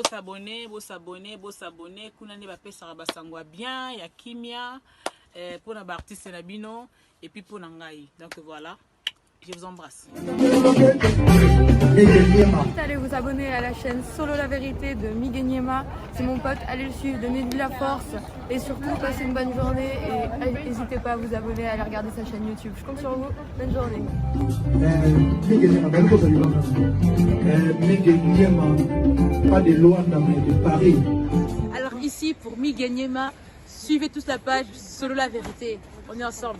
s'abonner. Kuna ne bape saraba sangwa bien, ya kimia, pour na artiste nabino et puis pour nangai. Donc voilà, je vous embrasse. Allez vous abonner à la chaîne Solo la vérité de Miguel Niema. C'est mon pote, allez le suivre, donnez-lui la force et surtout passez une bonne journée et n'hésitez pas à vous abonner, à aller regarder sa chaîne YouTube. Je compte sur vous, bonne journée. Miguel Niema, pas de Luanda mais de Paris. Alors ici pour Miguel Niema, suivez tous la page Solo la vérité. On est ensemble.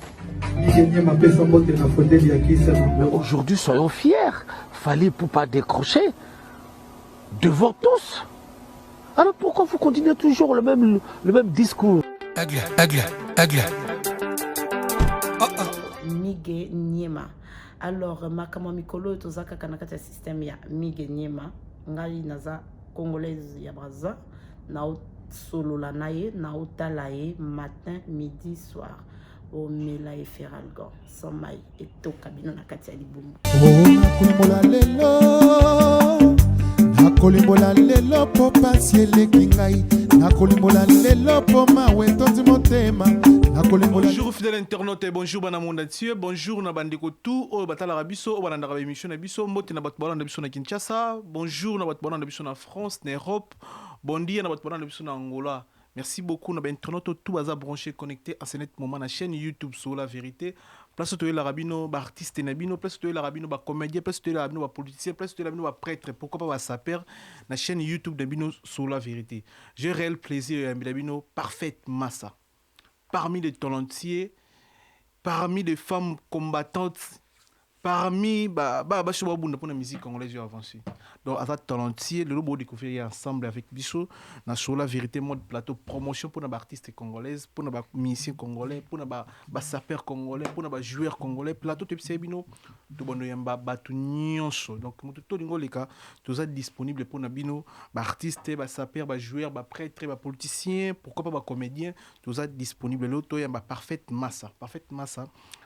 Aujourd'hui, soyons fiers. Fallait pour pas décrocher devant tous. Alors pourquoi vous continuez toujours le même discours? Miguel Niema. Alors makama mikolo tozaka kanakata système ya Miguel Niema. Ngai naza congolaise ya Brazza. Na solo la naye, na otalaye matin, midi, soir. O mela e feralgan, sans maille et to kabino na kati ya libumu. Nakolimbola lelo po pasi eleki ngai. Nakolimbola lelo po mawe tondi motema. Bonjour fidèle internaute et bonjour bana monde entier. Bonjour na bandeko tout o batala rabiso o bananda ba émission na biso mbote na batbala na biso na Kinshasa. Bonjour na batbala na biso na France, na Europe. Bon dia na batbala na biso na Angola. Merci beaucoup na internaute tout baza branché connecté à ce net moment na chaîne YouTube Solo la vérité. Place to la rabino ba artiste nabino, place to la rabino ba comédien, place to la rabino ba politicien, place to la rabino ba prêtre, pourquoi pas ba saper na chaîne YouTube d'Abino Solo la vérité. J'ai réel plaisir d'Abino parfaite massa. Parmi les talentiers, parmi les femmes combattantes, parmi pour la musique congolaise avancée. Donc à talentier, le robot découvrir ensemble avec Bicho, na sur la vérité mode plateau promotion pour les artistes congolaises, pour les musiciens congolais, pour les sapeurs congolais, pour les joueurs congolais, plateau de Sebino, tout bon yamba batu nyonso. Donc tout les cas, tout est disponible pour les bino, artistes, sapeurs, joueurs, prêtres, politiciens, pourquoi pas comédiens, tout est disponible l'auto yamba parfaite massa.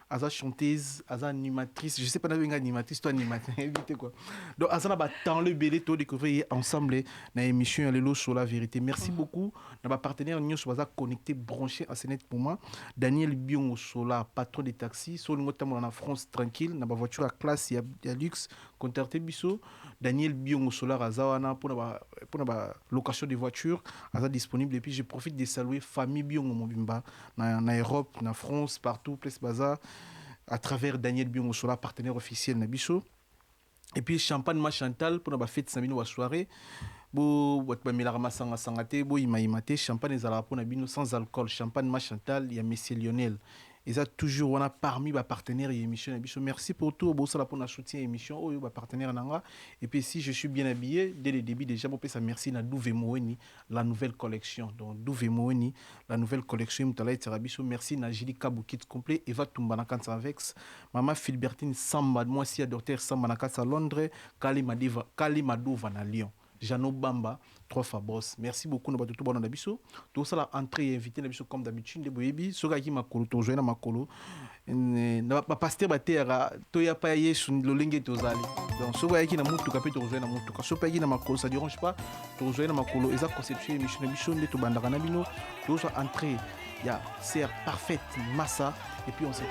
Aza chanteuse, aza animatrice, je sais pas une animatrice, toi animatrice, évitez quoi. Donc aza na temps le belé to découvrir ensemble na émission Lelo sur la vérité. Merci beaucoup. Na ba partenaire nous sur baza connecté branché à Senet pour moi. Daniel Bion Sola, patron des taxis, sur le motam en France tranquille, na ba voiture à classe ya luxe, contacter biso. Daniel Bion Sola azawana pour na location de voitures, aza disponible et puis je profite de saluer famille Bion Mobimba na Europe, na France, partout place baza. À travers Daniel Biongosola, partenaire officiel Nabiso. Et puis Champagne Ma Chantal pour la fête Samino wa soirée. Bo Milarama Sangate, Bo Imaimate, Champagne Ezala pour Nabino sans alcool. Champagne Ma Chantal, il y a Monsieur Lionel. Ils ont toujours on a parmi les partenaires et émissions Nabiso. Merci pour tout. Bo Sala pour notre soutien émission. Oh, les partenaires Nanga. Et puis si je suis bien habillé, dès le début déjà, bon, ça merci na Douve Moeni, la nouvelle collection. Donc Douve Moeni, la nouvelle collection Mutala Terabiso. Merci na Jili Kabou kit complet. Eva Tumbana Kansavex, Maman Philbertine Samba, moi aussi à Docteur Samba na Kansa Londres, Kali Madouva na Lyon. Jano Bamba, 3 fois boss. Merci beaucoup na tout bon na biso. Tout ça la entrée invité na biso comme d'habitude de boyebi. Soga ki makolo to joina makolo. Na ba pasteur ba terra to ya pa yesu lolenge tozali. Donc soga ki na mutu kapé to joina mutu. Ka sopa ki na makolo ça dérange pas. To joina makolo eza conception émission na biso nde to bandaka na bino. Tout ça entrée ya c'est parfaite massa et puis on s'est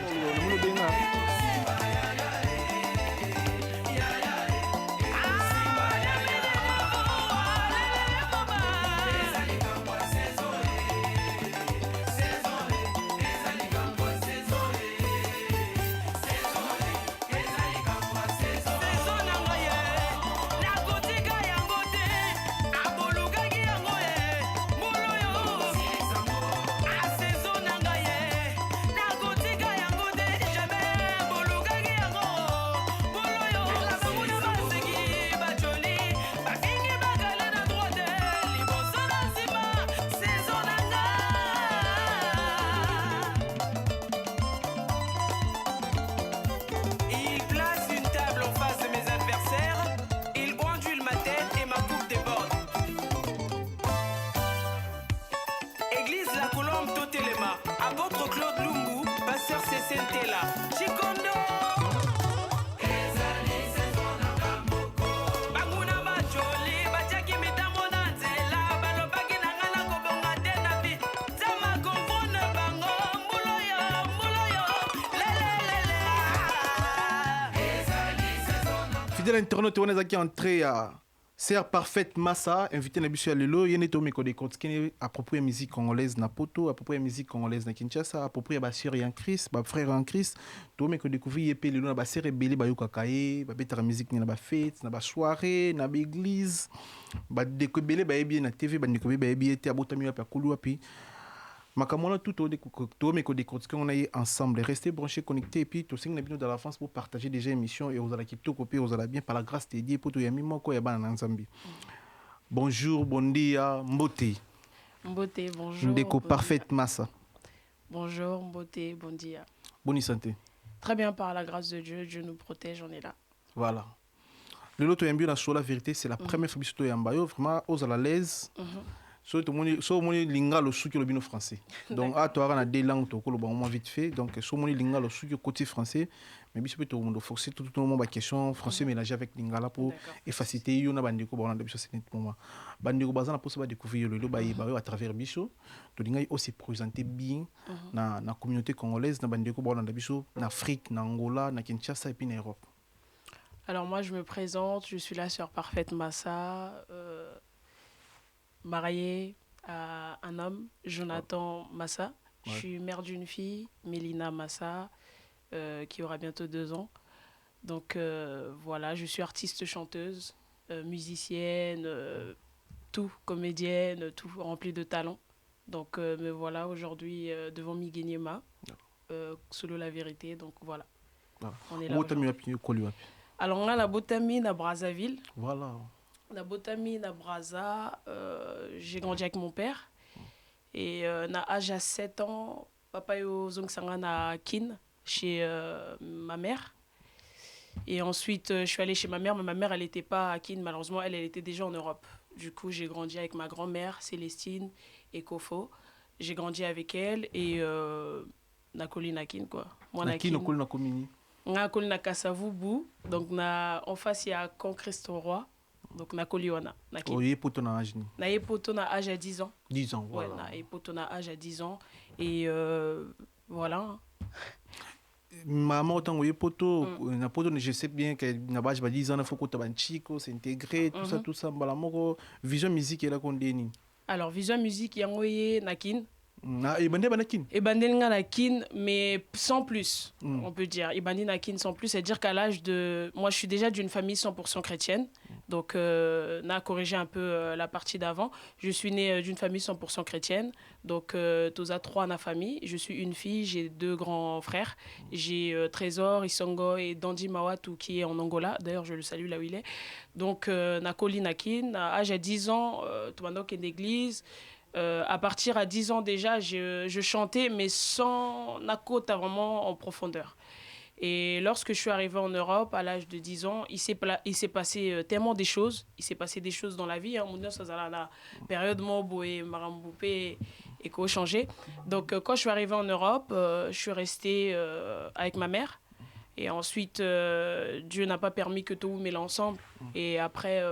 Fidèle internaute, on est entré à Ser Parfaite Massa, invité na biso ya lelo, yene to meko de kotkene à propos de musique congolaise na poto, à propos de musique congolaise na Kinshasa, à propos de ba sœur en Christ, ba frère en Christ, to meko découvrir yepé lelo na ba sœur ebele ba yoka kaye, ba betara musique na ba fête, na ba soirée, na ba église, ba découvrir ba yebi na TV, ba découvrir ba yebi été abotami ya kulu wapi. Makamona tout au meko de kotkene on est ensemble, restez branchés, connectés et puis tout signe na bino dans la France pour partager déjà émission et aux ala kipto copé aux ala bien par la grâce de Dieu pour tout yami moko ya bana na Nzambi. Bonjour, bon dia, Mbote. Mbote, bonjour. Ndeko bon Parfaite dia. Massa. Bonjour, Mbote, bon dia. Bonne santé. Très bien, par la grâce de Dieu, Dieu nous protège, on est là. Voilà. Le lot yambi na sur la vérité, c'est la première fois que yamba yo vraiment aux à l'aise. So tout monde linga le sou le bino français. Donc à toi on a deux langues to ko le bon vite fait. Donc so monde linga le sou côté français, mais biso peut tout le monde forcer tout le monde ba question français mélangé avec lingala pour faciliter yo na bandiko ba on a biso c'est net moment. Bandiko bazana pour se découvrir le ba à travers biso. To linga aussi présenter bien na communauté congolaise na bandiko ba on a biso na Afrique, na Angola, na Kinshasa et puis na Europe. Alors moi je me présente, je suis la sœur Parfaite Massa, mariée à un homme, Jonathan Massa. Je suis mère d'une fille, Mélina Massa, qui aura bientôt 2 ans. Donc voilà, je suis artiste chanteuse, musicienne, tout, comédienne, tout rempli de talent. Donc me voilà aujourd'hui devant Miguenyema, solo la vérité, donc voilà. On est là. Alors on a la Botamine à Brazzaville. Voilà. La Botamine à Brazza, j'ai grandi avec mon père. Et na âge à 7 ans, papa yo zong sanga na kin chez ma mère. Et ensuite, je suis allée chez ma mère, mais ma mère, elle n'était pas à Kin, malheureusement, elle était déjà en Europe. Du coup, j'ai grandi avec ma grand-mère, Célestine et Kofo. J'ai grandi avec elle et Nakoli Nakin, quoi. Moi, Nakin, Nakoli Nakomini. Nakoli Nakasavubu. Donc, en face, il y a Camp Christ-Roi. Donc, Nakoli Wana. Oh, il y a poto na âge. Il y a poto na âge à 10 ans. 10 ans, voilà. Ouais, il y a poto na âge à 10 ans. Et voilà. Maman, autant que poto, na poto, je sais bien que na base 10 ans, il faut que tu chico, s'intégrer, tout ça, balamoko, vision musique et la condénie. Alors, vision musique, il y a un nakin. Et bandé banakin. Et bandé nakin, mais sans plus, on peut dire. Et bandé nakin sans plus, c'est-à-dire qu'à l'âge de... Moi, je suis déjà d'une famille 100% chrétienne. Donc, on a corrigé un peu la partie d'avant. Je suis née d'une famille 100% chrétienne. Donc, tous à 3 dans la famille. Je suis une fille, j'ai 2 grands frères. J'ai Trésor, Isongo et Dandy Mawatu qui est en Angola. D'ailleurs, je le salue là où il est. Donc, Nakoli Nakin, à l'âge de 10 ans, tout le monde est d'église. À partir à 10 ans déjà, je chantais, mais sans nakota vraiment en profondeur. Et lorsque je suis arrivée en Europe, à l'âge de 10 ans, il s'est passé tellement des choses. Il s'est passé des choses dans la vie. Mon ça a la période Mobo et Maramboupé et quoi changé. Donc, quand je suis arrivée en Europe, je suis restée avec ma mère. Et ensuite, Dieu n'a pas permis que tout mêle ensemble. Et après,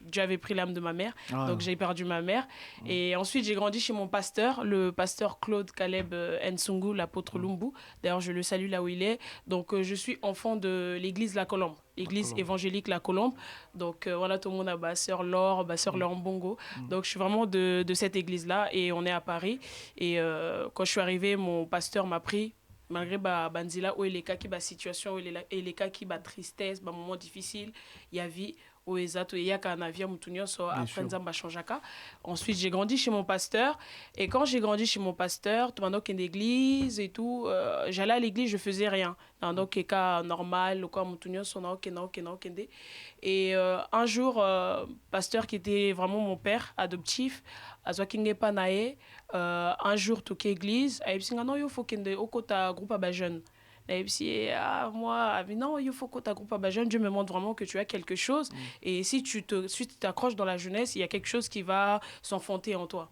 Dieu avait pris l'âme de ma mère. Donc, j'ai perdu ma mère. Et ensuite, j'ai grandi chez mon pasteur, le pasteur Claude Caleb Nsungu, l'apôtre Lumbu. D'ailleurs, je le salue là où il est. Donc, je suis enfant de l'église La Colombe, l'église évangélique La Colombe. Donc, voilà, tout le monde a ma sœur Laure, ma sœur Laure Mbongo. Donc, je suis vraiment de cette église-là. Et on est à Paris. Et quand je suis arrivée, mon pasteur m'a pris. Malgré banzila où il est cas qui ba situation où il est cas qui ba tristesse ba moment difficile il y a vie où exact il y a qu'un avion mutunyo so après nzamba changeaka. Ensuite j'ai grandi chez mon pasteur et quand j'ai grandi chez mon pasteur tout pendant qu'il y a une église et tout j'allais à l'église je faisais rien donc cas normal quoi mutunyo so na ok et un jour pasteur qui était vraiment mon père adoptif azwakinge panae un jour toke église aibsinga non yo faut kende okota groupe à jeune moi non il faut que ta groupe à jeune Dieu me montre vraiment que tu as quelque chose et si tu t'accroches dans la jeunesse il y a quelque chose qui va s'enfoncer en toi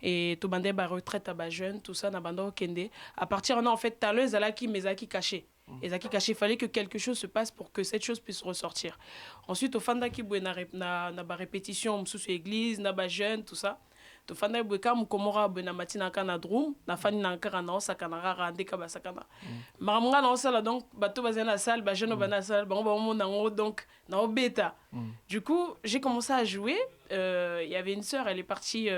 et tout bandé ba retraite à jeune tout ça na bando kende à partir en fait talent zalaki mezaki caché et Zaki caché, il fallait que quelque chose se passe pour que cette chose puisse ressortir. Ensuite, au fanda qui na répétition, sous l'église, na ba jeune, tout ça. tofanda boye ka mukomora boye na matina ka na drum na fani na kaka na osakana kaka ndeka basakana makambo nga na osala donc bato bazali na salle bajeune bana salle bango bamona ngo donc na obeta du coup j'ai commencé à jouer il y avait une sœur, elle est partie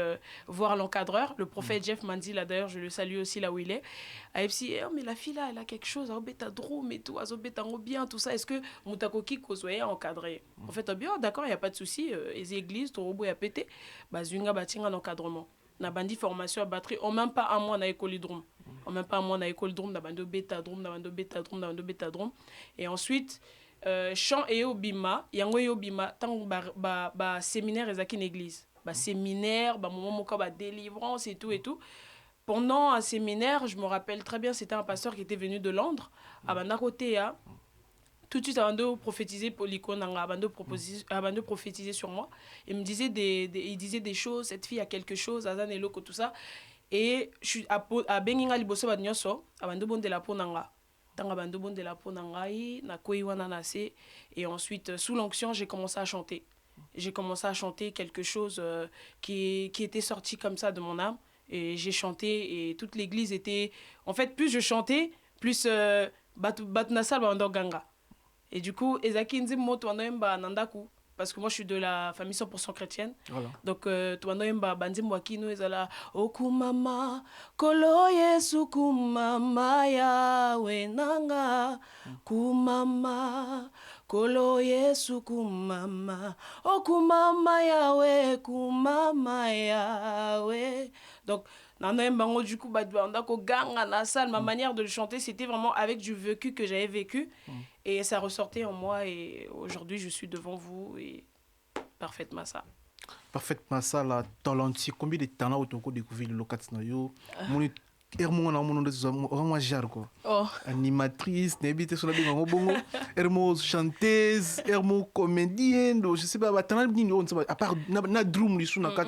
voir l'encadreur, le prophète Jeff Mandila, d'ailleurs, je le salue aussi là où il est. Elle dit, oh, mais la fille là, elle a quelque chose, elle a drôme et tout, elle a bien, tout ça. Est-ce que Moutakoki soit encadré? En fait, bien, d'accord, il n'y a pas de souci. Les églises, ton robot a pété, bah, Zunga batinga l'encadrement. Na bandi formation à batterie, en même pas un mois na école drum. En même pas un mois na école drum, na bando bêta drum, na bando bêta drum, na bando bêta drum. Et ensuite, chant et obima yango obima tant ba séminaire ezaki une église ba séminaire ba moment moka ba délivrance et tout pendant un séminaire je me rappelle très bien c'était un pasteur qui était venu de Londres à côté tout de suite avant de prophétiser pour l'icône avant de prophétiser sur moi il me disait il disait des choses cette fille a quelque chose azan et loko tout ça et je suis à benginga liboso ba nyoso avant de bonde la ponanga et ensuite, sous l'onction, j'ai commencé à chanter. J'ai commencé à chanter quelque chose qui était sorti comme ça de mon âme. Et j'ai chanté et toute l'église était... En fait, plus je chantais, plus Batnasal Ganga. Et du coup, Ezaki Nzim Moto Nandaku. Parce que moi, je suis de la famille 100% chrétienne. Voilà. Donc, tu vois, bandi mwakino ezala okumama kolo yesu kumama ya wenanga kumama kolo yesu kumama okumama yawe kumama yawe. Donc, du coup, ma manière de le chanter, c'était vraiment avec du vécu que j'avais vécu. Et ça ressortait en moi. Et aujourd'hui, je suis devant vous. Et parfaitement ça. Parfaitement ça, la talentie. Combien de talents tu as découvert le local de Nayo? Animatrice, chanteuse, comédienne, je sais pas, à part na drum lisu na kat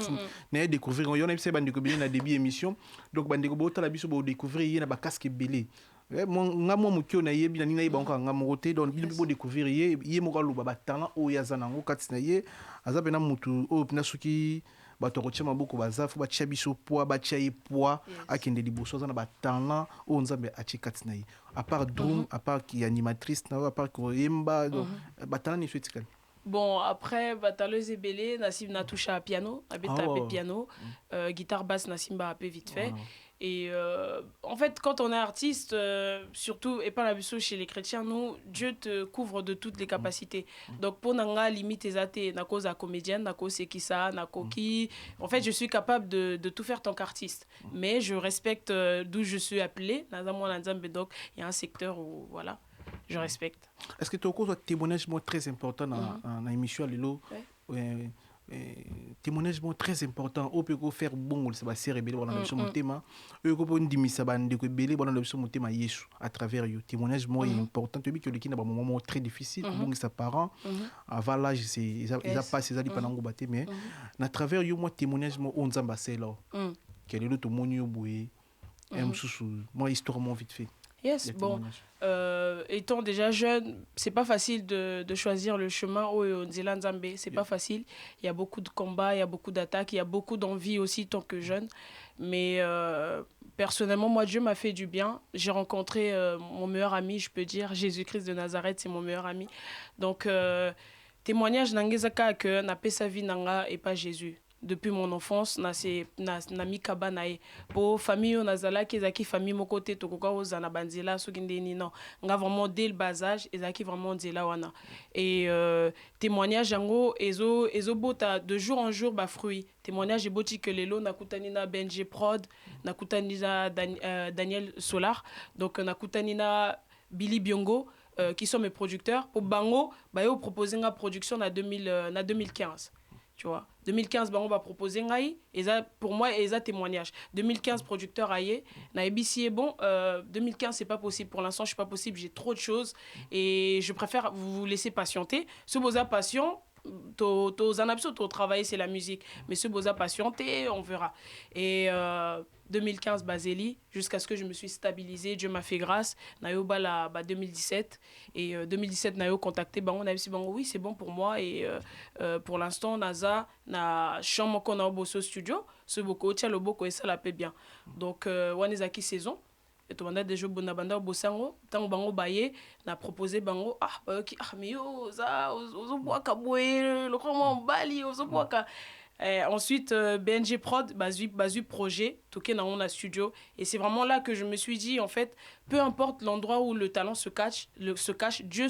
na découvrir on a essayé de na début émission donc bandeko bota la biso bo découvrir na ba casque belé nga mo mukio na yebi na nina yeba nga ngamote donc il bo découvrir ye mo kaluba ba talent o yazana ngo kat na ye azabe na mutu o pina suki bato kotia maboko bazafu batia biso poids batia ye poids akende liboso za na ba talent o nzambe atia kat na ye à part drum à part qui animatrice na à part ko yemba ba talent ni souetikali. Bon, après, Bataleuse et Bélé, Nassim n'a touché à piano, à piano, guitare basse, Nassim a appelé vite fait. Et en fait, quand on est artiste, surtout, et pas la biso chez les chrétiens, nous, Dieu te couvre de toutes les capacités. Donc, pour Nanga, limite tes athées, na cause à comédienne, na cause sekisa, na koki. En fait, je suis capable de tout faire en tant qu'artiste. Mais je respecte d'où je suis appelée. Donc, il y a un secteur où, voilà. Je respecte. Est-ce que tu as un témoignage très important dans l'émission Lilo? Témoignage très important. On peut faire bon, ça va se révéler dans le thème. On peut dire ça va découvrir dans le thème Yesu à travers le témoignage important. Tu vois que le qui n'a pas un moment très difficile. Bon, ses parents avant l'âge, ils ont passé ça pendant le baptême. Mais à travers le témoignage, on s'en passe là. Quel est le témoignage boué? Moi, histoire vite fait. Yes, bon, étant déjà jeune, c'est pas facile de choisir le chemin au Nzela Nzambe, c'est pas facile. Il y a beaucoup de combats, il y a beaucoup d'attaques, il y a beaucoup d'envie aussi tant que jeune. Mais personnellement, moi, Dieu m'a fait du bien. J'ai rencontré mon meilleur ami, je peux dire, Jésus-Christ de Nazareth, c'est mon meilleur ami. Donc, témoignage n'angezaka que n'a pas sa vie nanga et pas Jésus. Depuis mon enfance na mi kabanae pour famille nazala ki ezaki famille mon côté tokoka ozana banzela sokindeni non nga vraiment dès le bas âge ezaki vraiment nzela wana et témoignage yango ezo bota de jour en jour ba fruit témoignage eboti que lelo nakutani na Benji Prod nakutani na Daniel Solar donc nakutani na Billy Biongo qui sont mes producteurs pour bango ba yo proposer nga production na 2015. Tu vois, 2015, on va proposer ngai et ça pour moi et ça témoignage. 2015 producteur aillé, na ABC bon 2015 c'est pas possible pour l'instant, je suis pas possible, j'ai trop de choses et je préfère vous laisser patienter. Ce beau passion travailler, c'est la musique. Mais ce Boza patienté, on verra. Et 2015, Baseli, jusqu'à ce que je me suis stabilisée, Dieu m'a fait grâce. Nayo Bala 2017. Et 2017, Nayo contacté, on a dit, oui, c'est bon pour moi. Et pour l'instant, Naza, na chambre qu'on a au Bosso Studio, ce Boko, Tchalo Boko, et ça la paie bien. Donc, Wanezaki saison. Et tout le monde a déjà bonabanda au Bossango. Tant bango baye, n'a proposé bango mais yo ça ozoboaka boye le comment bali ozoboaka. Ensuite BNG Prod basu projet toqué dans mon studio et c'est vraiment là que je me suis dit en fait peu importe l'endroit où le talent se cache Dieu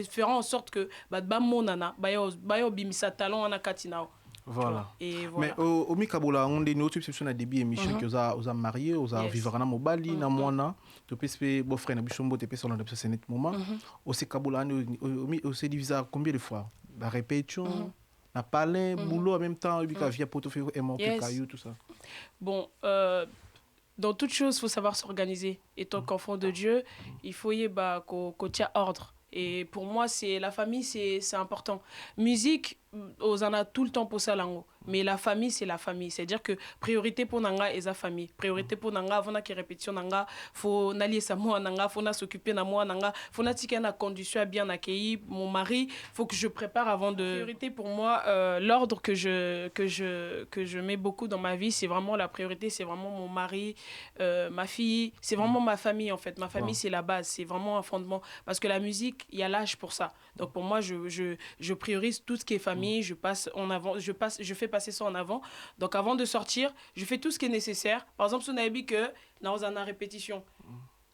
fera en sorte que ba monana bayo bimisa talent ana katinao. Voilà. Et voilà. Mais au Mikabola, on est notre type de début émission que aux mariés, aux vivre na mobali na moana, to pespe beau frère na bichombo te pesa na c'est net moment. Au Kabola au se divise combien de fois? La répétition, la palais, boulot en même temps, et puis la vie pour te faire aimer caillou tout ça. Bon dans toute chose, il faut savoir s'organiser. Et tant qu'enfant de Dieu, il faut y qu'on tient ordre. Et pour moi, c'est la famille, c'est important. Musique, on en a tout le temps pour ça là. Mais la famille, c'est la famille. C'est-à-dire que priorité pour Nanga est sa famille. Priorité pour Nanga, avant qu'il répétition Nanga, faut n'allier sa moi Nanga, faut s'occuper de moi Nanga, faut n'attiquer na condition à bien accueillir mon mari. Faut que je prépare avant de. Priorité pour moi, l'ordre que je mets beaucoup dans ma vie, c'est vraiment la priorité. C'est vraiment mon mari, ma fille. C'est vraiment ma famille en fait. Ma famille, c'est la base. C'est vraiment un fondement. Parce que la musique, il y a l'âge pour ça. Donc pour moi, je priorise tout ce qui est famille. Je passe en avant. Je fais passer ça en avant. Donc avant de sortir, je fais tout ce qui est nécessaire. Par exemple, si on a dit que dans une répétition,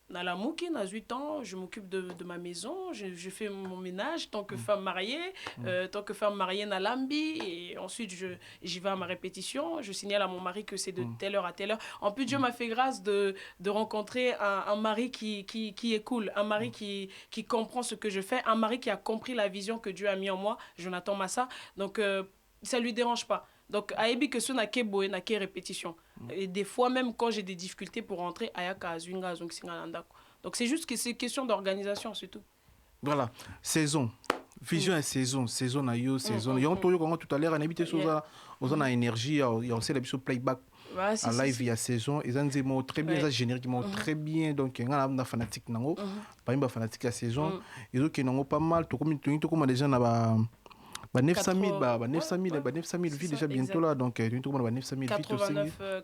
dans la mouki, dans 8 ans, je m'occupe de ma maison, je fais mon ménage tant que femme mariée, dans l'ambi, et ensuite j'y vais à ma répétition, je signale à mon mari que c'est de telle heure à telle heure. En plus, Dieu m'a fait grâce de rencontrer un mari qui est cool, un mari qui comprend ce que je fais, un mari qui a compris la vision que Dieu a mis en moi, Jonathan Massa, donc ça lui dérange pas. Donc, aïbi que ce n'a qu'à boé, n'a qu'à répétition. Et des fois, même quand j'ai des difficultés pour rentrer, ayaka azwinga zongisinga landako. Donc, c'est juste que c'est question d'organisation, c'est tout. Voilà, saison. Vision et saison na yo, saison. Yo to yo tout à l'heure, on habite sur ça, on a énergie, il y a aussi la playback. En live, il y a saison, ils ont des mots très bien, ça générique très bien, donc il y a un fanatique nango, pas une fanatique à saison, ils ont qui n'ont pas mal, tout comme des gens là-bas. 900 000 vies déjà bientôt là, donc tu as 900 000 vies,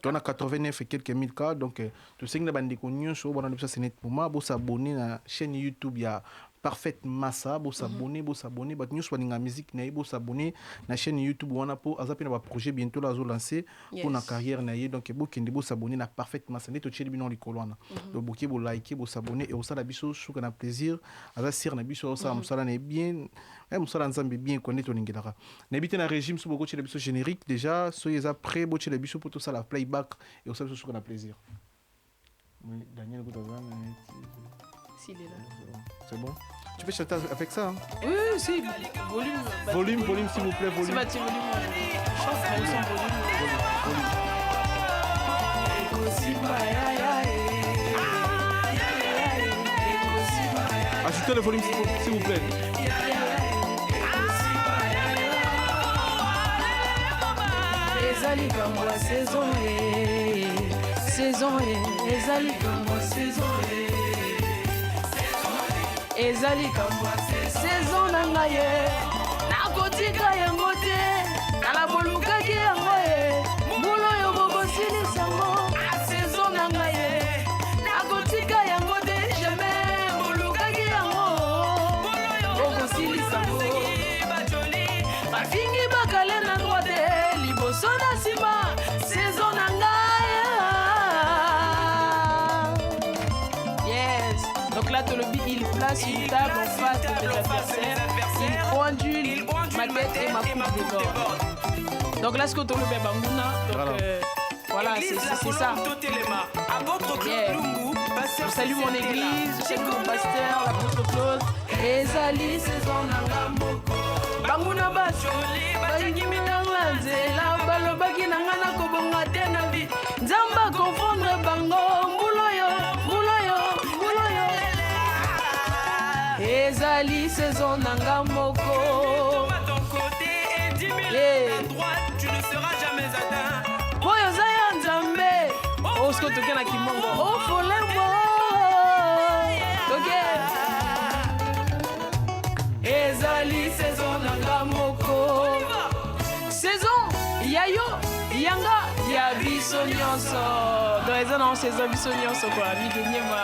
tu as 89 et quelques mille cas, donc tu sais que tu as s'abonner à la chaîne YouTube, il y a Parfait Massa, vous s'abonner, bah nous soignons la musique, vous s'abonner à la chaîne YouTube, on a pour un projet bientôt là lancer pour la carrière naïe, donc vous s'abonner à Parfait Massa, net au chez binon les colonnes, donc vous liker, vous s'abonner et au ça la biso, je suis un plaisir, à la sire na biso ça, ça là bien, ça là ensemble bien connaître on ingénera. N'habitez un régime sur beaucoup de la biso générique déjà, soyez après, beaucoup de la biso pour tout ça la playback et au ça je suis un plaisir. Daniel Goutazan, c'est bon. Tu peux chanter avec ça hein? Oui, si. Volume, s'il vous plaît, volume. Si, volume. Chante même sans volume. Ajoutez le volume, s'il vous plaît. Ezali comme saison ezali comme ezali kamwa saison na ngai nakotika yango te kala bolukaki yango mbula oyo bokosilisango saison na ngai nakotika yango te jamais bolukaki yango bokosilisango bafingi bakale na droite liboso na nsima saison na ngai. Donc là, Tolobi, il place une table en face de mes adversaires. Il pendule ma tête et ma coupe de bord. Donc là, ce que Tolobi Bangouna, donc voilà, c'est ça. Yeah. Je salue mon église, je salue mon pasteur, l'apôtre Claude. Ezali saison nanga moko. Bangouna bajoli, bajimi nanga nzela, balobaki nanga na kobonga te na vie. Nzamba confondre bango, mbuloyo. Ezali saison nanga moko. Bosco toke na kimongo oh folembo toke ezali saison nanga moko saison yayo yanga ya biso nyonso donc eza na saison biso nyonso quoi Migeniema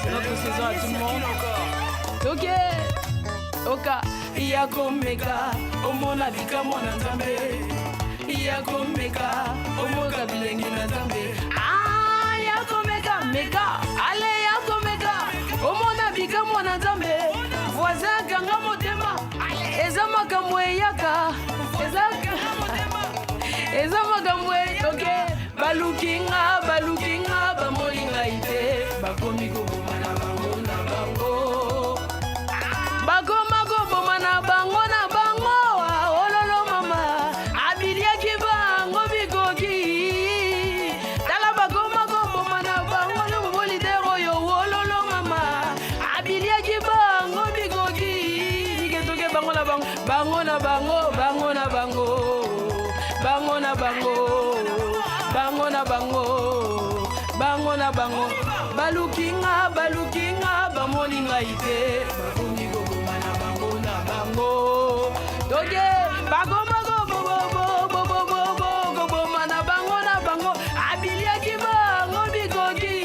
c'est notre saison à tout le monde toke oka yakomeka omona bikamo na nzambe yakomeka omoka bilengi na nzambe yakomeka meka ale yakomeka omona bikamo na nzambe voisin kanga motema eza makambo eyaka eza makambo etoke balukinga bamolinga ite bakomi koboma na bango bakoma koboma na bango ololo mama abiliaki bango bikoki tala bakoma koboma na bango lobo lider oyo ololo mama abiliaki bango bikoki biketoke bango na bango bango na bango bango na bango bango na bango bango na bango bango na bango balukinga bamolinga ite bakomi koboma na bango toke bakoma koboma na bango abiliaki bango bikoki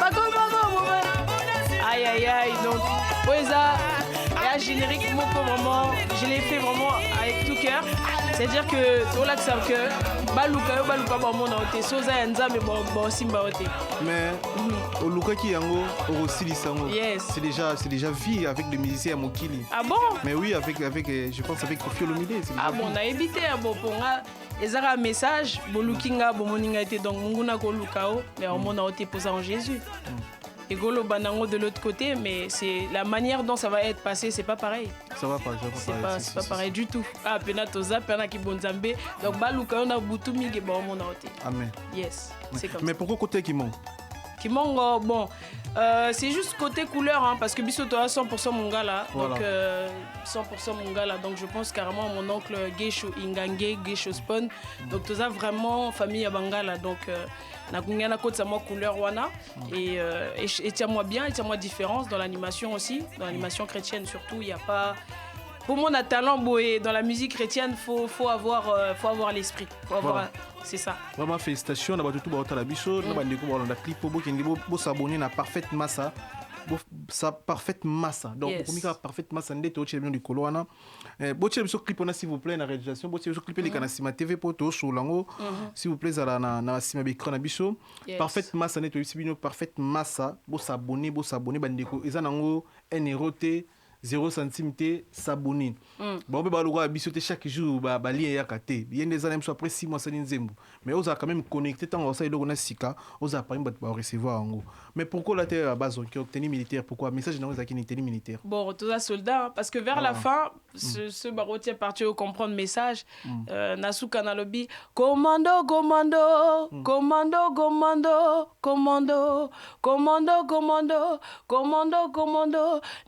bakoma koboma aïe donc poeza la générique moko vraiment je l'ai fait vraiment avec tout cœur c'est-à-dire que tola ça que baluka vraiment na ote soza ya nzambe bon simba ote mais au luka ki yango aussi sango yes c'est déjà vie avec des musiciens à Mokili ah bon mais oui avec je pense avec Koffi Olomide ah bon on a évité bon pour nga ezara message bolukinga bomoninga été donc munguna ko lukao mais on mona ote posa en Jésus et Golo Banango de l'autre côté, mais c'est la manière dont ça va être passé, c'est pas pareil. Ça va pas, c'est pas pareil du tout. Ah, Penatoza, Penaki Bonzambe, donc Baluka, on a Boutou Migi, bon, mon aoté. Amen. Yes, c'est comme mais ça. pourquoi côté Kimon Kimon, bon, c'est juste côté couleur, hein, parce que Bissoto a 100% mon gars là, voilà. Donc 100% mon gars là, donc je pense carrément à mon oncle Geisho Ingange, Geisho Spawn, donc tout ça vraiment famille à Bangala, donc. Na côte moi couleur wana et tiens-moi bien et tiens-moi différence dans l'animation aussi, dans l'animation chrétienne surtout, il y a pas pour moi on a talent boé dans la musique chrétienne faut avoir l'esprit, faut avoir voilà. C'est ça. Vraiment félicitations d'abord tout la biso, na bandeko ba clip pour qui bo s'abonner na parfaite massa. Ça parfaite massa donc yes. Pour parfaite massa ndete au chebien du koloana botie biso clip on a s'il vous plaît na réalisation botie biso clip les kana sima TV pour to sur lango s'il vous plaît za na sima écran na biso parfaite massa ndete bino parfaite massa bo s'abonner bandeko eza nango 1 euro te 0 centime te s'abonner bon be ba logo biso te chaque jour ba lien ya kate bien des années après 6 mois ça nzembo mais on a quand même connecté tant ça il a sika on a pas ba recevoir en gros mais pourquoi la terre à base qui obtenu militaire pourquoi message dans les tenue militaire bon tout ça soldat parce que vers la fin ce barotier parti au comprendre message Nasuka na lobby commando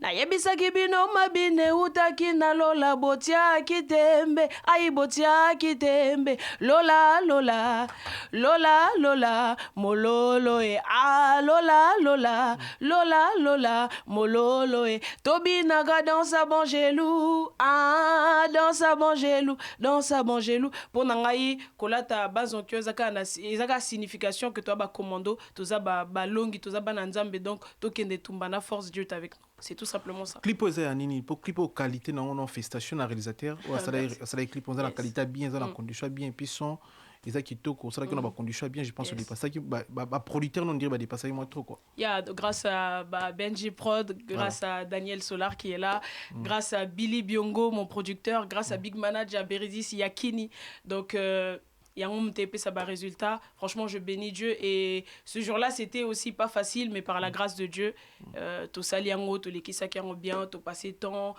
na yebisa kibino mabine utaki na lola botia kitembe ai botia kitembe lola mololo e ah lola mololo e tobinaga dans sa bangelou ah dans sa bangelou pour nangai kolata bazonkyo ezaka signification que toi ba commando toza ba longi toza ba nzambe donc tokende tumbana force Dieu avec nous. C'est tout simplement ça. Clip aux nini pour clip aux qualité non festation na réalisateur ou ça les clip on a la qualité bien on a la condition bien puis son ils qui toko ça qu'on a la condition bien je pense que ça qui ba producteur non dire ba dépasser moi trop quoi. Grâce à Benji Prod, grâce à Daniel Solar qui est là, grâce à Billy Biongo mon producteur, grâce à Big Manager Beridis Yakini donc il y a un MTP, ça va résultat. Franchement, je bénis Dieu. Et ce jour-là, c'était aussi pas facile, mais par la grâce de Dieu, tout ça, tout les qui bien, tout passé temps,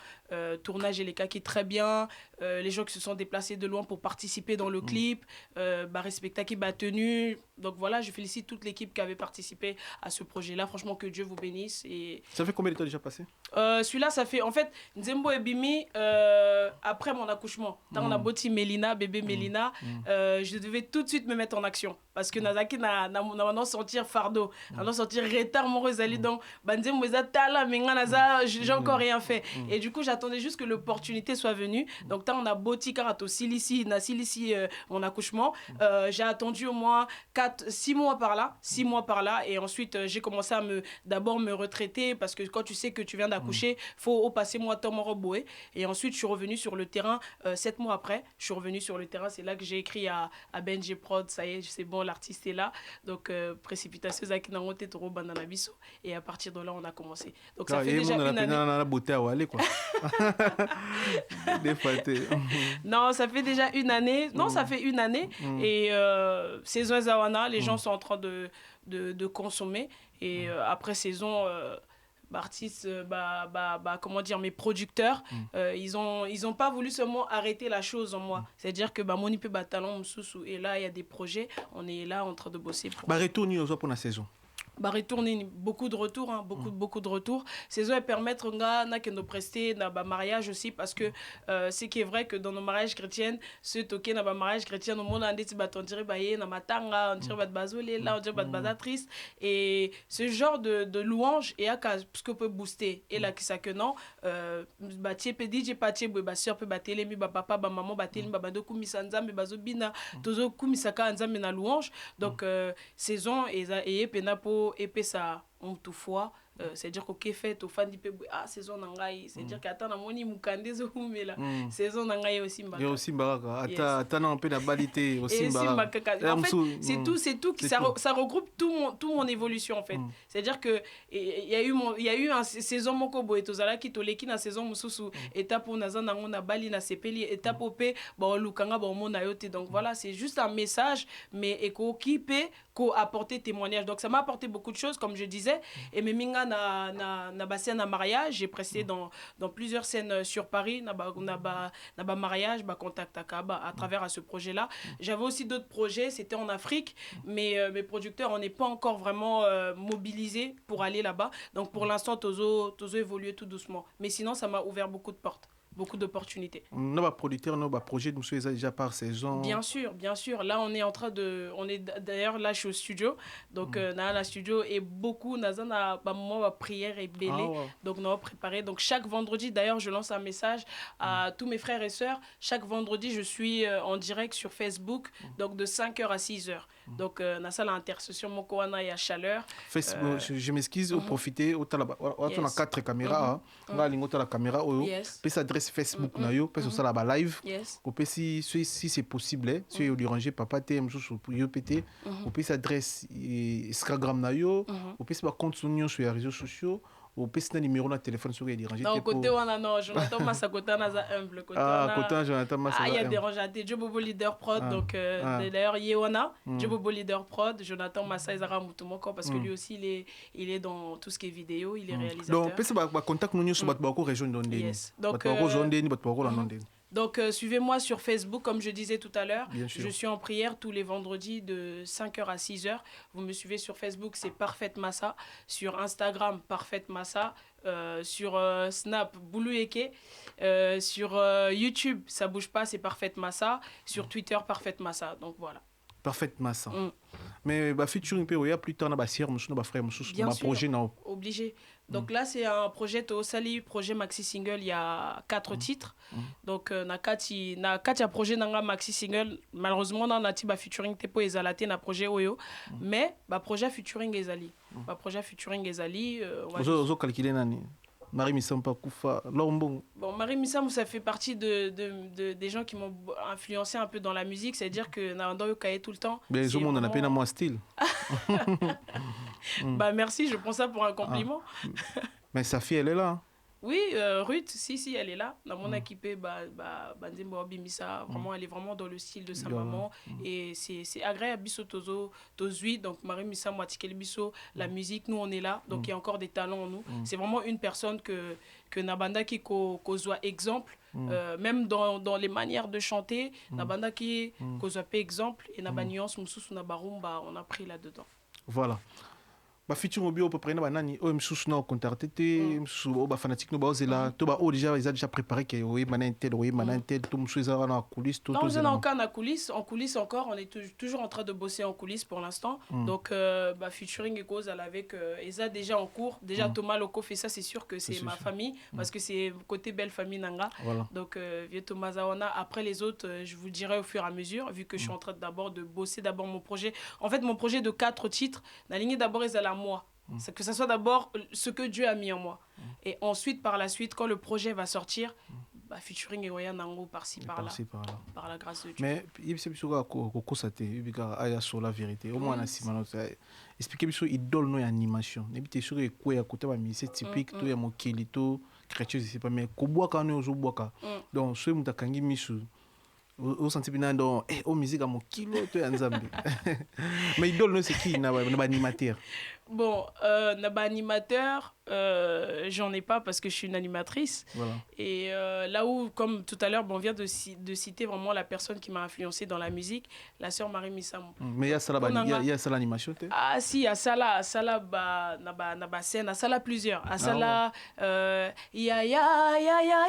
tournage et les cas qui très bien, les gens qui se sont déplacés de loin pour participer dans le clip, respecter qui bat tenu. Donc voilà, je félicite toute l'équipe qui avait participé à ce projet-là. Franchement, que Dieu vous bénisse. Et... Ça fait combien de temps déjà passé celui-là, ça fait, en fait, Nzembo et Bimi, après mon accouchement. Dans on a bâti Mélina, bébé Mélina, je devais tout de suite me mettre en action parce que nazaki na sentir fardeau, na sentir retard mon rezali donc banze moza tala menga naza j'ai encore rien fait et du coup j'attendais juste que l'opportunité soit venue. Donc on a boti karato silici mon accouchement, j'ai attendu au moins 6 mois par là et ensuite j'ai commencé à d'abord me retraiter parce que quand tu sais que tu viens d'accoucher, faut passer moi temps roboué et ensuite je suis revenue sur le terrain 7 mois après, je suis revenue sur le terrain, c'est là que j'ai écrit à Benji Prod, ça y est, c'est bon, l'artiste est là. Donc précipitation zaki na ngote toro bandana biso et à partir de là on a commencé. Donc ça fait déjà une année. Non, ça fait déjà une année. Non, ça fait une année et saison Zawana, les gens sont en train de consommer et après saison artistes, comment dire, mes producteurs, ils ont pas voulu seulement arrêter la chose en moi. C'est-à-dire que moni pe talent msusu et là il y a des projets, on est là en train de bosser pour retourner pour la saison. Retourner beaucoup de retours, beaucoup de retours. Saison et permettre que nous prester dans le mariage aussi parce que ce qui est vrai que dans nos mariages chrétiens, ceux toqués dans le mariage chrétien, au monde on dirait na matanga, on dirait bazolé là, on dirait bazatrice et ce genre de louange et à ce que peut booster et là qui ça que non batie pedi j'ai patie ba sœur peut batele mi ba papa ba maman batele ba bado kumisanza me bazobina tozo kumisaka nzambe na louange donc saison et penapo et ça on toutefois c'est-à-dire que fait au fan d'IP saison nangai c'est-à-dire qu'attend na moni mukande zo humela saison nangai aussi mbaka yo aussi mbaka ata na un peu na balité aussi mbaka en fait c'est tout qui ça regroupe tout mon évolution en fait c'est-à-dire que il y a eu un saison moko boy tozala ki toleki na saison mususu étape on naza nango na bali na sepeli étape opé ba lukanga ba mona yote donc voilà c'est juste un message mais eko kipe ko apporter témoignage donc ça m'a apporté beaucoup de choses comme je disais et meminga na bassin na mariage j'ai presté dans plusieurs scènes sur Paris na ba mariage ba contact à travers ce projet là j'avais aussi d'autres projets c'était en Afrique mais mes producteurs on n'est pas encore vraiment mobilisés pour aller là-bas donc pour l'instant tozo évoluer tout doucement mais sinon ça m'a ouvert beaucoup de portes beaucoup d'opportunités. Nous avons producteur, nous avons projet, nous sommes déjà par saison. Bien sûr. Là, on est d'ailleurs là, je suis au studio. Donc, la studio et beaucoup, nous avons prière et belé. Donc, nous avons préparé. Donc, chaque vendredi, d'ailleurs, je lance un message à tous mes frères et sœurs. Chaque vendredi, je suis en direct sur Facebook, donc de 5h à 6h. Donc, na sala intercession mokoana et à chaleur. Facebook, je m'excuse, profiter, on a 4 caméras, on a la caméra, puis s'adresse Facebook na yo, puis ça la live. On peut si c'est possible, si vous dérangez papa TM pour yo pété, on peut s'adresse Instagram na yo, on peut se compte sur les réseaux sociaux. Au PC na numéro na téléphone sur les dérangés. Non, côté on a non, Jonathan Massakota na za humble côté. Côté Jonathan Massakota. Il y a dérangé Jobobo leader prod donc d'ailleurs Yewana, Jobobo leader prod, Jonathan Massa Izara Mutumoko parce que lui aussi il est dans tout ce qui est vidéo, il est réalisateur. Donc PC ba contact nous sur batbako région d'Ondeni. Donc Donc, suivez-moi sur Facebook, comme je disais tout à l'heure. Je suis en prière tous les vendredis de 5h à 6h. Vous me suivez sur Facebook, c'est Parfaite Massa. Sur Instagram, Parfaite Massa. Sur Snap, Boulou Eke. Sur YouTube, ça bouge pas, c'est Parfaite Massa. Sur Twitter, Parfaite Massa. Donc, voilà. Parfaite Massa. Mais featuring il y a plus tard na sœur musu na frère musu na projet na obligé. Donc là c'est un projet to sali projet maxi single il y a 4 titres. Donc na kati projet nanga maxi single malheureusement na ti ba featuring tepo ezalate na projet oyo mais ba projet featuring ezali. Ba projet featuring ezali ozo calculer nani Marie Missam Pakoufa, Lombong. Bon, Marie Missam, ça fait partie des gens qui m'ont influencé un peu dans la musique, c'est-à-dire que Narando Yokaye tout le temps. Mais les hommes, on a peine à moi style. Bah merci, je prends ça pour un compliment. Mais sa fille, elle est là. Oui, Ruth, si, elle est là. Dans mon équipé, Banzembo Bimisa, vraiment, elle est vraiment dans le style de sa maman. Et c'est agréable, Bisso Tozo, Tozui, donc Marie Missa Mouatikel Bisso, la musique, nous on est là, donc il y a encore des talents en nous. C'est vraiment une personne que Nabanda qui soit exemple, même dans les manières de chanter, Nabanda qui soit exemple, et Naba nuance, Moussous, Nabarumba, on a pris là-dedans. Voilà. featuring obi au peu près na banani o msusu na contacté te msusu o ba fanatique no ba ozela to ba o déjà ils a déjà préparé que oui manan tel oui manan tel tout msusu za na coulisses tout non on est encore en coulisses encore on est toujours en train de bosser en coulisses pour l'instant donc bah featuring et cause avec Eza déjà en cours déjà Thomas Loco fait ça c'est sûr que c'est ma famille parce que c'est côté belle famille nanga donc vieux Thomas Zawana après les autres je vous dirai au fur et à mesure vu que je suis en train de bosser d'abord mon projet en fait mon projet de 4 titres la ligne d'abord est à la moi c'est que ça soit d'abord ce que Dieu a mis en moi et ensuite par la suite quand le projet va sortir bah featuring et Roya Nango par-ci par-là par la grâce de Dieu mais il s'est sur ko sate bika aya sur la vérité au moins na simano expliquer biso idole no animation ne bité sur ko ya côté ba musique typique to ya mokili to chrétien c'est pas mais ko boaka no zo boaka donc so mutakangi misu au senti bien dans au musique à mon kilo to ya nzambe mais idole no c'est qui na ba animateur bon ba animateur j'en ai pas parce que je suis une animatrice et là où comme tout à l'heure on vient de citer vraiment la personne qui m'a influencé dans la musique la sœur Marie Missamou mais il y a ça l'animation ah si il y a ça là ba na ba scène ça là plusieurs ça là ya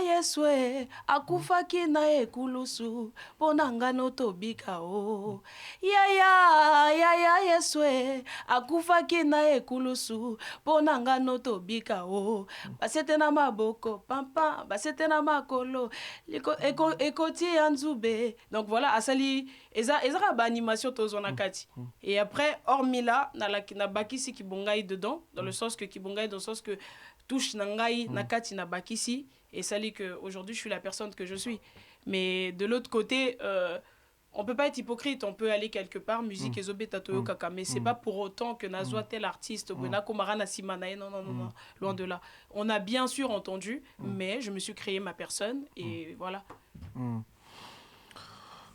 yeswe akufa kina ekulusu ponanga no tobika o ya yeswe akufa kina ekulusu ponanga no tobika o basete na maboko pampa basete na makolo ekoti anzube donc voilà asali eza ba animation tozona kati et après hormis là na bakisi kibongai dedans dans le sens que kibongai dans le sens que touche nangai na kati na bakisi et sali que aujourd'hui je suis la personne que je suis mais de l'autre côté on peut pas être hypocrite, on peut aller quelque part, musique et zobeta toyo kaka, mais c'est pas pour autant que Nazwa tel artiste, non, loin de là. On a bien sûr entendu, mais je me suis créé ma personne et voilà.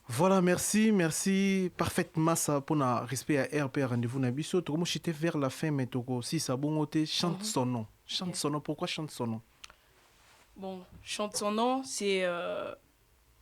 Voilà, merci parfaitement ça pour na respect à RP rendez-vous na biso. Togo mo chité vers la fin mais togo si ça bon oté chante son nom. Chante son nom, pourquoi chante son nom? Bon, chante son nom,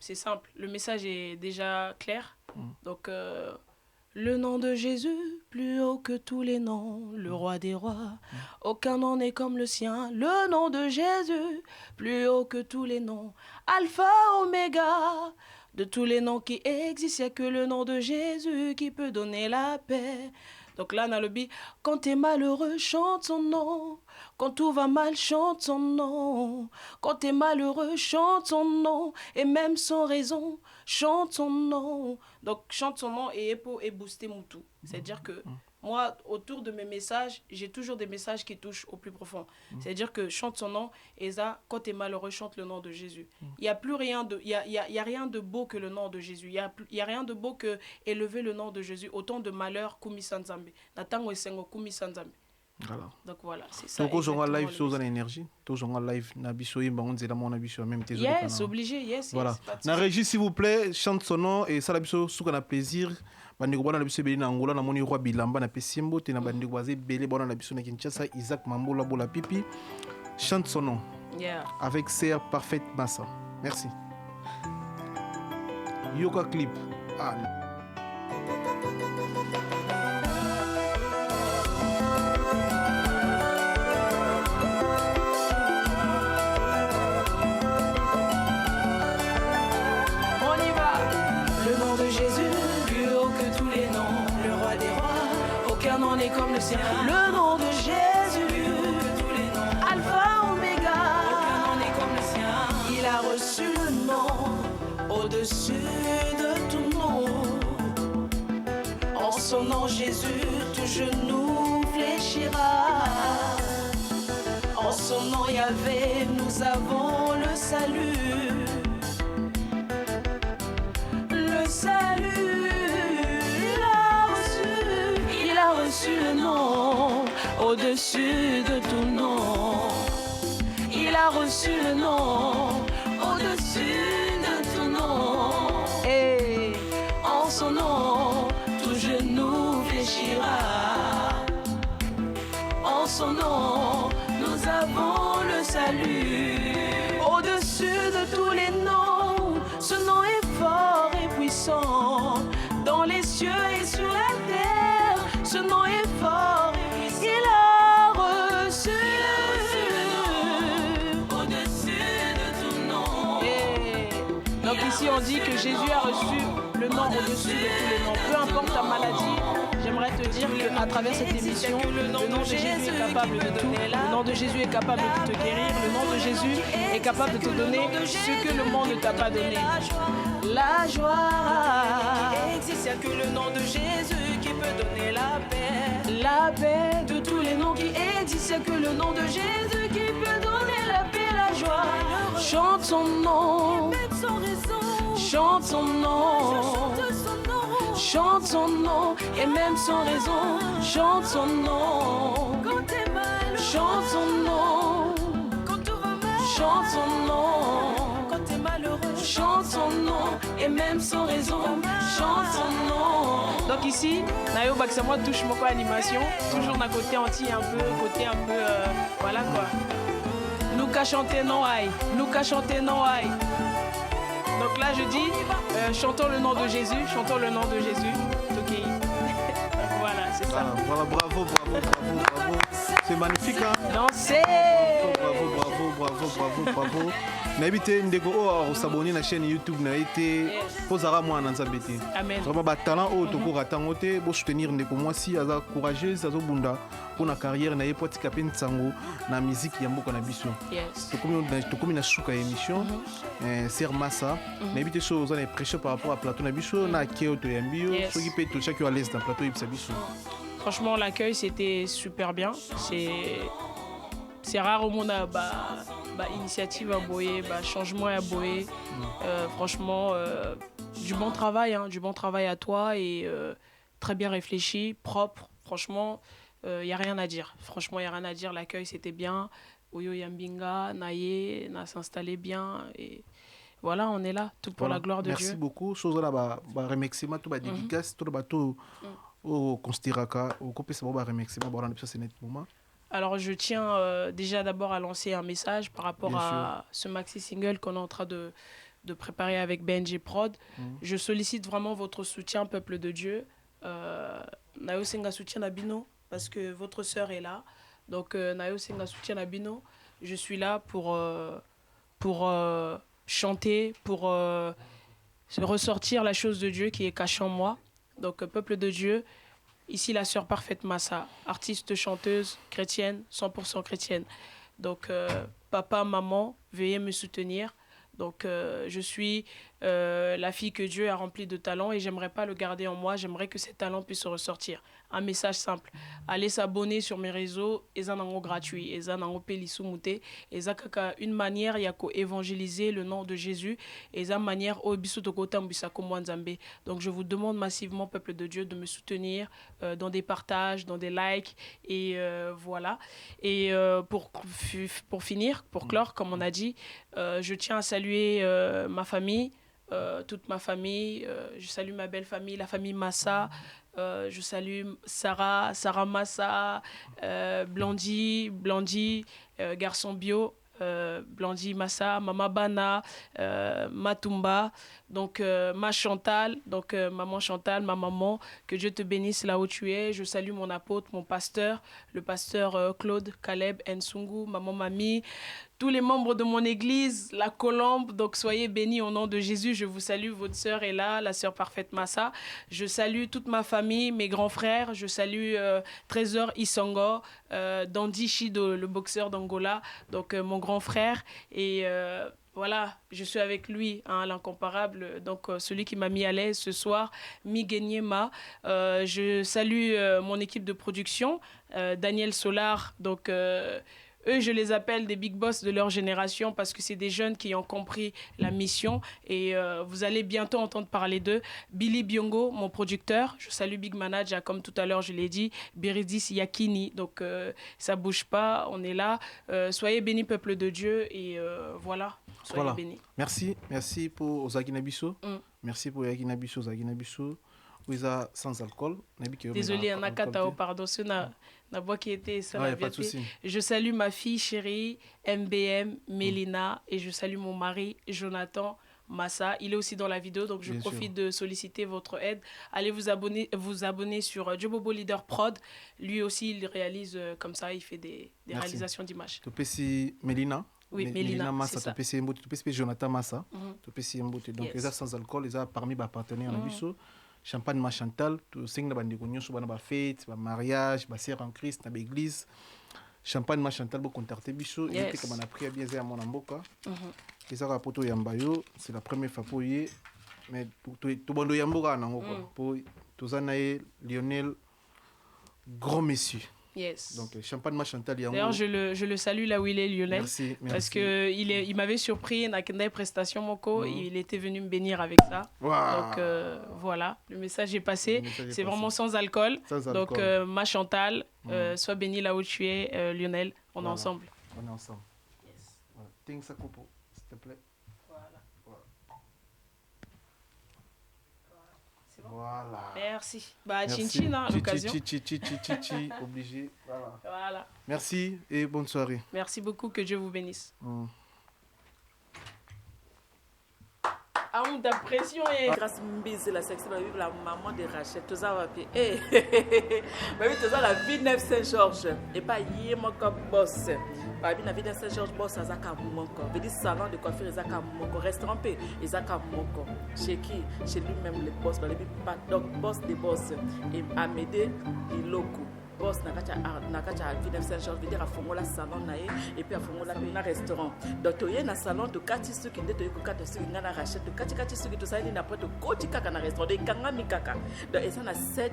c'est simple, le message est déjà clair. Donc, le nom de Jésus, plus haut que tous les noms, le roi des rois, aucun nom n'est comme le sien. Le nom de Jésus, plus haut que tous les noms, Alpha, Oméga, de tous les noms qui existent, il n'y a que le nom de Jésus qui peut donner la paix. Donc là, on a le bi. Quand t'es malheureux, chante son nom. Quand tout va mal, chante son nom. Quand t'es malheureux, chante son nom. Et même sans raison, chante son nom. Donc chante son nom et booster mon tout. C'est-à-dire que moi, autour de mes messages, j'ai toujours des messages qui touchent au plus profond. C'est-à-dire que chante son nom et ça, quand t'es malheureux, chante le nom de Jésus. Il y a plus rien de, il y a rien de beau que le nom de Jésus. Il y a rien de beau que élever le nom de Jésus. Autant de malheurs kumi sanzambe. Natango esengo kumi sanzambe. Voilà. Donc voilà, c'est ça. Donc aujourd'hui live sur une énergie, aujourd'hui live na biso yimba on zela mon biso même tes yes, obligé, yes. Voilà. Na régie s'il vous plaît, chante son nom et ça la biso souka na plaisir. Bandeko bana na biso beli na Angola na moni roi Bilamba na pesimbo te na bandeko baze belé bana na biso na Kinshasa Isaac Mambola Bola Pipi. Chante son nom. Yeah. Avec Serre Parfaite Massa. Merci. Yoka clip. Ah. On est comme le ciel. Le nom de Jésus, Alpha, Oméga. Aucun nom n'est comme le sien. Il a reçu le nom au-dessus de tout nom. En son nom, Jésus, tout genou fléchira. En son nom, Yahvé, nous avons le salut. Le salut. Reçu le nom au-dessus de tout nom. Il a reçu le nom au-dessus de tout nom. Et en son nom, tout genou fléchira. En son nom, nous avons le salut. Au-dessus de tous les noms, ce nom est fort et puissant. Dans les cieux et sur la terre, ce nom est fort et puissant. Aussi, on dit que Jésus a reçu le nom au-dessus de tous les noms. Peu importe ta maladie, j'aimerais te dire qu'à travers cette émission, le nom de Jésus est capable de tout. Le nom de Jésus est capable de te guérir. Le nom de Jésus est capable de te donner ce que le monde ne t'a pas donné. La joie. Il existe que le nom de Jésus qui peut donner la paix. La paix. De tous les noms qui existent, que le nom de Jésus qui peut donner la paix, la joie. Chante son nom. Sans raison. Chante son nom. Chante son nom. Chante son nom et même sans raison. Chante son nom. Quand t'es mal. Chante son nom. Quand tout va mal. Chante son nom. Quand t'es malheureux. Chante son nom et même sans raison. Chante son nom. Donc ici, Nayo Baksamwa touche mon animation. Toujours d'un côté anti un peu, côté un peu, voilà quoi. Nous qu'à chanter non aïe. Nous qu'à chanter non aïe. Donc là je dis, chantons le nom de Jésus, chantons le nom de Jésus. Ok. Voilà, c'est ça. Voilà, bravo. C'est magnifique, hein? Dansez! Bravo. N'habitez ndeko o s'abonner na chaîne YouTube na été posera moi na nzambete. Amen. Vraiment ba talent o to ko ratango te bo soutenir ndeko moi si aza courageuse azo bunda pour na carrière na yepoti kapin tsango na musique ya mboka na biso. Yes. To komi na suka émission Ser Massa. N'habitez so za na prêcher par rapport à plateau na biso na keo to yambio so qui peut to chaque à l'aise dans plateau yipsa biso. Franchement, l'accueil c'était super bien. C'est rare au monde à initiative à boyer, changement à boyer. Franchement, du bon travail à toi et très bien réfléchi, propre. Franchement, il n'y a rien à dire. Franchement, il n'y a rien à dire. L'accueil c'était bien. Oyo Yambinga, Naye, n'a s'installé bien et voilà, on est là, tout pour la gloire de Dieu. Merci beaucoup. Chose là, remerciement, tout dédicace, tout bateau au considéraka, au copé ça va remerciement, bon, c'est net moment. Alors je tiens déjà d'abord à lancer un message par rapport Bien à ce maxi single qu'on est en train de préparer avec BNG Prod. Je sollicite vraiment votre soutien, peuple de Dieu. Nayo Senga soutien Nabino parce que votre sœur est là. Donc Nayo Senga soutien Nabino. Je suis là pour chanter, pour ressortir la chose de Dieu qui est cachée en moi. Donc peuple de Dieu. Ici, la sœur parfaite Massa, artiste, chanteuse, chrétienne, 100% chrétienne. Donc, papa, maman, veuillez me soutenir. Donc, je suis la fille que Dieu a remplie de talents et j'aimerais pas le garder en moi. J'aimerais que ces talents puissent ressortir. Un message simple. Allez s'abonner sur mes réseaux. Eza nango gratuit. Eza nango pelisumute. Eza kaka une manière yako évangéliser le nom de Jésus. Eza manière o biso tokota mbisa komo nzambe. Donc je vous demande massivement, peuple de Dieu, de me soutenir dans des partages, dans des likes et voilà. Et pour finir, pour clore, comme on a dit, je tiens à saluer ma famille. Toute ma famille, je salue ma belle famille, la famille Massa, je salue Sarah Massa, Blondie, garçon bio, Blondie Massa, Mama Bana, Matumba, donc ma Chantal, donc maman Chantal, ma maman, que Dieu te bénisse là où tu es. Je salue mon apôtre, mon pasteur, le pasteur Claude Caleb Nsungu, maman Mamie, tous les membres de mon église, la Colombe, donc soyez bénis au nom de Jésus. Je vous salue, votre sœur est là, la sœur parfaite Massa. Je salue toute ma famille, mes grands frères. Je salue Trésor Isongo, Dandy Shido, le boxeur d'Angola, donc mon grand frère. Et voilà, je suis avec lui, hein, l'incomparable, donc celui qui m'a mis à l'aise ce soir, Miguenyema. Je salue mon équipe de production, Daniel Solar, donc... eux, je les appelle des big boss de leur génération parce que c'est des jeunes qui ont compris la mission et vous allez bientôt entendre parler d'eux. Billy Biongo, mon producteur, je salue Big Manager, comme tout à l'heure je l'ai dit, Biridis Yakini, donc ça bouge pas, on est là. Soyez bénis, peuple de Dieu, et voilà, soyez bénis. Merci pour Zaginabiso. Merci pour Yakinabiso, Zaginabiso. Ouiza sans alcool. Désolé, on a katao, pardon, c'est na bois qui était ça. Je salue ma fille chérie, MBM, Mélina, et je salue mon mari, Jonathan Massa. Il est aussi dans la vidéo, donc je profite de solliciter votre aide. Allez vous abonner sur Jobobo Leader Prod. Lui aussi, il réalise comme ça, il fait des réalisations d'images. Topesi Mélina. Oui, Mélina, Massa, c'est ça. topesi mbote, topesi Jonathan Massa, topesi mbote. Donc Yes. eza sans alcool, eza parmi ba partenaires na biso. Champagne ma Chantal, to sing na bandeko nyonso bana ba fête, ba mariage, ba sœur en Christ na ba église. Champagne ma Chantal bo contacter biso, il était comme on a pris bien za mon mboka. Eza ka poto yambayo, c'est la première fois pour y mais to bando yamboka na ngoko. Pour tozanae Lionel grand monsieur. Yes. Donc Champagne ma Chantal yango. D'ailleurs, je le salue là où il est, Lionel. Merci. Parce que il m'avait surpris dans la prestation Moko. Il était venu me bénir avec ça. Wow. Donc voilà, le message est passé. C'est vraiment sans alcool. Donc ma Chantal, sois béni là où tu es, Lionel. On est ensemble. On est ensemble. Yes. Voilà. Ting Sakopo, s'il te plaît. Voilà. Merci. Bah, Chin-Chin, à l'occasion. Obligé. Voilà. Merci et bonne soirée. Merci beaucoup, que Dieu vous bénisse. Ah, on t'a pression. Grâce Mbise, la section, la maman de Rachel, tout ça va bien. Tout ça, la vie de Saint-Georges. Et pas hier, mon boss. La vie de Saint-Georges, boss, à Zaka Moko. Veut dire salon de coiffure, Zaka Moko. Restaurant, Zaka Moko. Chez qui? Chez lui-même, le boss. Donc, boss des boss. Et Amédée, les locaux. Boss nakacha vie de Saint-Georges veut dire à fongola salon nae et puis à fongola na restaurant donc to na salon to kati suki ndeto ko kati suki ngana rachète to kati suki to sali na poto koti kaka na restaurant de kanga mikaka donc et ça na 7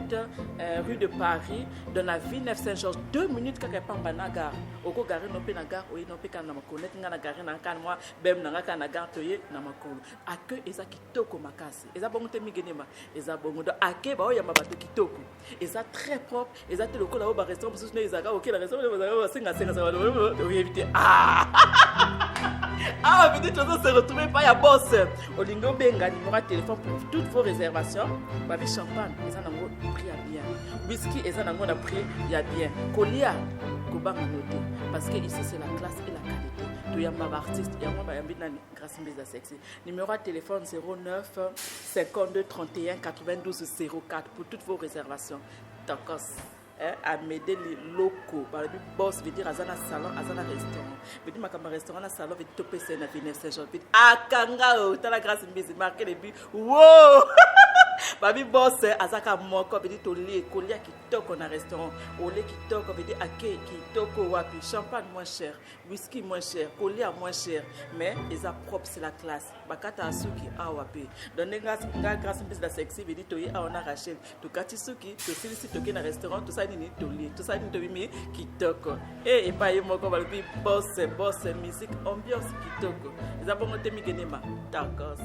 rue de Paris dans la ville de Saint-Georges 2 minutes kaka pamba na gare oko gare no pe na gare o no pe kana makonet ngana gare na kan moi bem na ngaka na gare to ye na makolo accueil eza kitoko makasi eza bongo te migenema eza bongo donc accueil ba o ya mabato kitoko eza très propre eza te lokola au restaurant parce que les aga OK la restaurant va singa oui éviter peut-être se retrouver pas ya boss olingo benga numéro téléphone pour toutes vos réservations babi champagne eza nango prix ya bien whisky eza nango na prix ya bien kolia kobanga noté parce que ici c'est la classe et la qualité to yamba artiste yango ba yambi nani grâce mbeza sexy numéro de téléphone 09 52 31 92 04 pour toutes vos réservations Tacos à m'aider les locaux par le boss veut dire azana salon azana restaurant veut dire makamba restaurant na salon veut topé c'est na venir Saint-Jean veut akanga o ta la grâce mbezi marquer les buts wow babi boss azaka moko veut dire to lie kolia kitoko na restaurant olé kitoko veut dire accueil kitoko wapi champagne moins cher whisky moins cher kolia moins cher mais les propre c'est la classe bakata asuki awapi donner grâce mbezi la sexy veut dire to y a on a Rachel to kati suki to silisi to na restaurant to ça ni toli tout ça ni to mi kitoko et pas y moko balobi boss musique ambiance kitoko eza bongo te migenema tacos